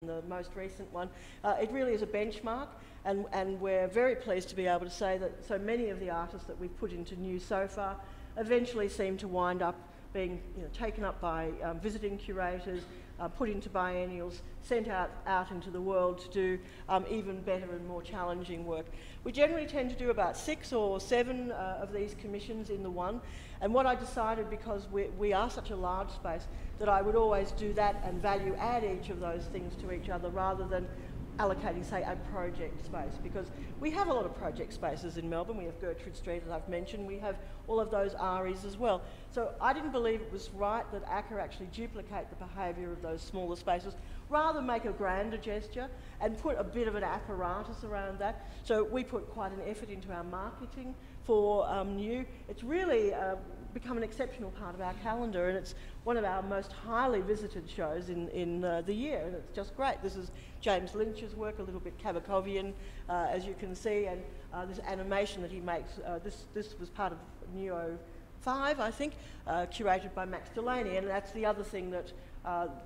the most recent one. It really is a benchmark, and we're very pleased to be able to say that so many of the artists that we've put into new so far eventually seem to wind up being taken up by visiting curators, put into biennials, sent out into the world to do even better and more challenging work. We generally tend to do about 6 or 7 of these commissions in the one, and what I decided, because we are such a large space, that I would always do that and value add each of those things to each other rather than allocating, say, a project space, because we have a lot of project spaces in Melbourne. We have Gertrude Street, as I've mentioned. We have all of those REs as well. So I didn't believe it was right that ACCA actually duplicate the behaviour of those smaller spaces, rather make a grander gesture and put a bit of an apparatus around that. So we put quite an effort into our marketing for new. It's really become an exceptional part of our calendar, and it's one of our most highly visited shows in the year, and it's just great. This is James Lynch's work, a little bit Kabakovian, as you can see, and this animation that he makes, this was part of Neo 5, I think, curated by Max Delaney, and that's the other thing that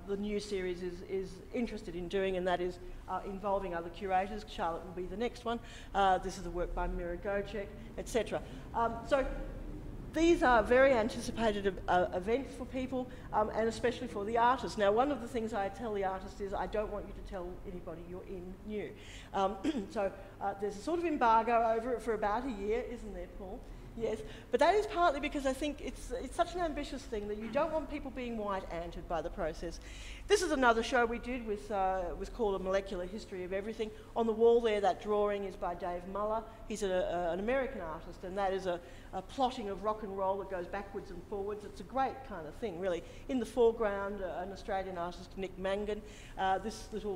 the new series is interested in doing, and that is involving other curators. Charlotte will be the next one. This is a work by Mira Gocek, etc. So these are very anticipated events for people, and especially for the artists. Now, one of the things I tell the artists is I don't want you to tell anybody you're in new. So there's a sort of embargo over it for about a year, isn't there, Paul? Yes, but that is partly because I think it's such an ambitious thing that you don't want people being white-anted by the process. This is another show we did with, it was called A Molecular History of Everything. On the wall there, that drawing is by Dave Muller. He's an American artist, and that is a plotting of rock and roll that goes backwards and forwards. It's a great kind of thing, really. In the foreground, an Australian artist, Nick Mangan. This little